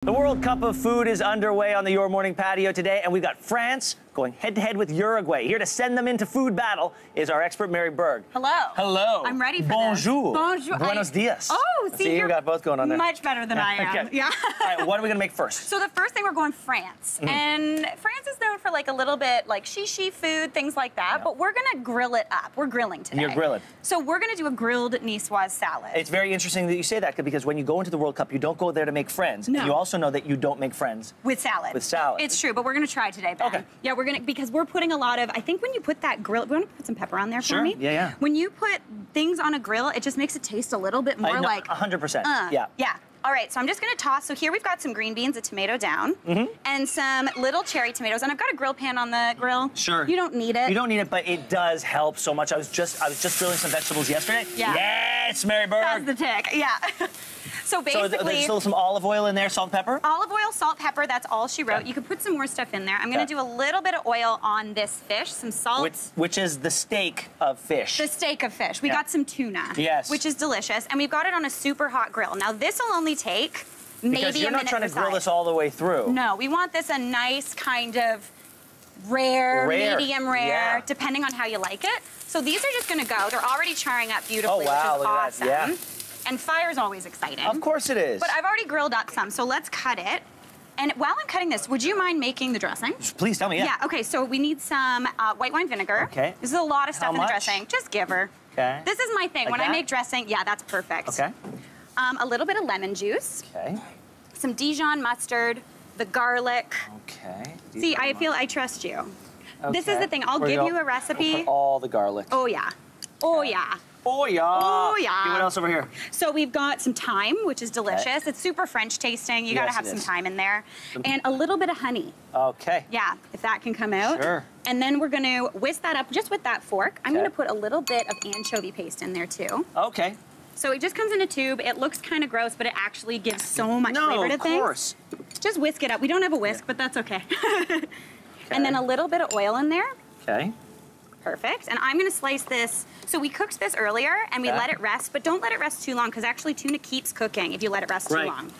The World Cup of Food is underway on the Your Morning patio today, and we've got France going head-to-head with Uruguay. Here to send them into food battle is our expert, Mary Berg. Hello. Hello. I'm ready for Bonjour. this. Bonjour. Buenos dias. Oh, see, we got both going on there. Much better than I am. Okay. Yeah. All right, what are we going to make first? So the first thing, we're going France. And France is known for like a little bit like shishi food, things like that, but we're going to grill it up. We're grilling today. You're grilling. So we're going to do a grilled nicoise salad. It's very interesting that you say that, because when you go into the World Cup, you don't go there to make friends. No. And you also know that you don't make friends with salad. With salad. It's true, but we're going to try today, Ben. Okay. Yeah, we're going to, because we're putting a lot of, I think when you put that grill, we want to put some pepper on there for me? Yeah, yeah. When you put things on a grill, it just makes it taste a little bit more like... 100%, yeah. Yeah. All right, so I'm just gonna toss. So here we've got some green beans, a tomato down, and some little cherry tomatoes. And I've got a grill pan on the grill. Sure. You don't need it. You don't need it, but it does help so much. I was just grilling some vegetables yesterday. Yeah. Yes, Mary Berg. That's the tick, yeah. So basically... So there's still some olive oil in there, salt, pepper? Olive oil, salt, pepper, that's all she wrote. You could put some more stuff in there. I'm gonna do a little bit of oil on this fish, some salt. Which is the steak of fish. The steak of fish. We got some tuna. Yes. Which is delicious. And we've got it on a super hot grill. Now this will only take maybe because you're a not minute trying to grill side. this all the way through. No, we want this a nice kind of rare. Medium rare, depending on how you like it. So these are just gonna go. They're already charring up beautifully, which is awesome. That. Yeah. And fire's always exciting. Of course it is. But I've already grilled up some, so let's cut it. And while I'm cutting this, would you mind making the dressing? Please tell me, yeah. Yeah, okay, so we need some white wine vinegar. Okay. This is a lot of stuff in the dressing. Just give her. Okay. This is my thing. Like when that? I make dressing, yeah, that's perfect. Okay. A little bit of lemon juice. Okay. Some Dijon mustard, the garlic. Okay. See, I trust you. Okay. This is the thing. I'll give you a recipe. We'll put all the garlic. Oh, yeah. Oh, yeah. Oh, yeah. Oh, yeah. Okay, what else over here? So we've got some thyme, which is delicious. Okay. It's super French tasting. You gotta have some is. thyme in there. And a little bit of honey. Okay. Yeah, if that can come out. Sure. And then we're gonna whisk that up just with that fork. I'm gonna put a little bit of anchovy paste in there too. Okay. So it just comes in a tube. It looks kind of gross, but it actually gives so much flavor to things. of course. Just whisk it up. We don't have a whisk, but that's okay. And then a little bit of oil in there. Okay. Perfect. And I'm gonna slice this. So we cooked this earlier and we let it rest, but don't let it rest too long because actually tuna keeps cooking if you let it rest too long.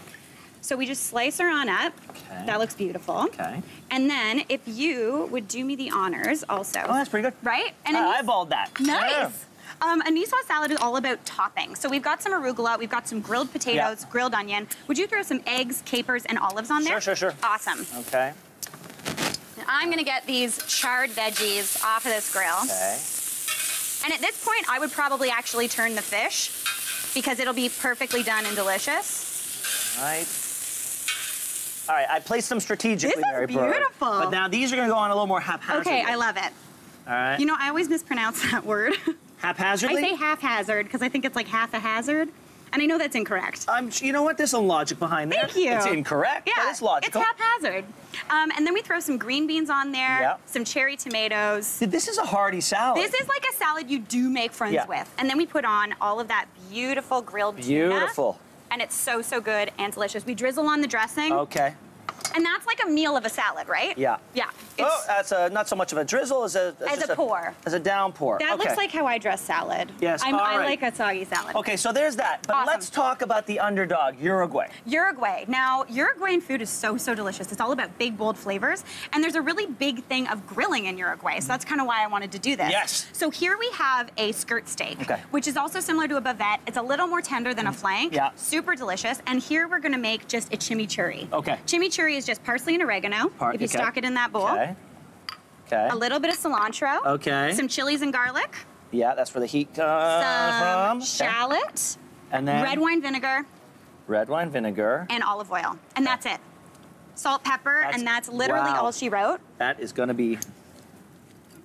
So we just slice her on up. Okay. That looks beautiful. Okay. And then if you would do me the honors also. Oh, that's pretty good. Right? And I eyeballed that. Nice. A nicoise salad is all about topping. So we've got some arugula, we've got some grilled potatoes, grilled onion. Would you throw some eggs, capers, and olives on there? Sure, sure, sure. Awesome. Okay. I'm gonna get these charred veggies off of this grill. Okay. And at this point, I would probably actually turn the fish because it'll be perfectly done and delicious. All right, I placed them strategically, Mary Berg. This is beautiful. But now these are gonna go on a little more haphazardly. Okay, I love it. All right. You know, I always mispronounce that word. Haphazardly? I say haphazard because I think it's like half a hazard. And I know that's incorrect. You know what? There's some logic behind there. Thank you. It's incorrect, Yeah, but it's logical. it's haphazard. And then we throw some green beans on there, some cherry tomatoes. This is a hearty salad. This is like a salad you do make friends with. And then we put on all of that beautiful grilled tuna. Beautiful. And it's so, so good and delicious. We drizzle on the dressing. Okay. And that's like a meal of a salad, right? Yeah. Yeah. Oh, that's not so much of a drizzle as a pour. As a downpour. That looks like how I dress salad. Yes, I all right. like a soggy salad. Okay, so there's that. But Awesome. let's talk about the underdog, Uruguay. Uruguay. Now, Uruguayan food is so, so delicious. It's all about big, bold flavors. And there's a really big thing of grilling in Uruguay. So that's kind of why I wanted to do this. Yes. So here we have a skirt steak, which is also similar to a bavette. It's a little more tender than a flank. Yeah. Super delicious. And here we're going to make just a chimichurri. Okay. Chimichurri is just parsley and oregano. If you stock it in that bowl. Okay. Okay. A little bit of cilantro. Okay. Some chilies and garlic. Yeah, that's where the heat comes Some from. shallot. And then Red wine vinegar. red wine vinegar. And olive oil. And that's it. Salt, pepper, and that's literally all she wrote. That is going to be...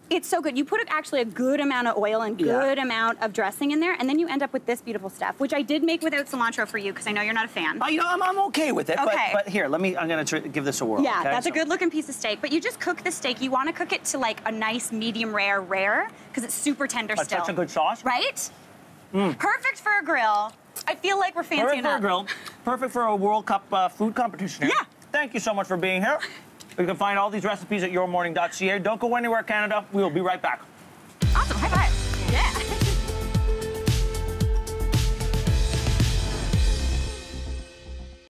It's so good. You put actually a good amount of oil and good amount of dressing in there, and then you end up with this beautiful stuff, which I did make without cilantro for you because I know you're not a fan. You know, I'm okay with it. Okay. But here, I'm going to give this a whirl. Yeah, okay? that's a good looking piece of steak. But you just cook the steak. You want to cook it to like a nice medium rare because it's super tender still. Such a good sauce. Right? Perfect for a grill. I feel like we're fancy enough. Perfect for a grill. Perfect for a World Cup food competition here. Yeah. Thank you so much for being here. You can find all these recipes at yourmorning.ca. Don't go anywhere, Canada. We will be right back. Awesome. High five.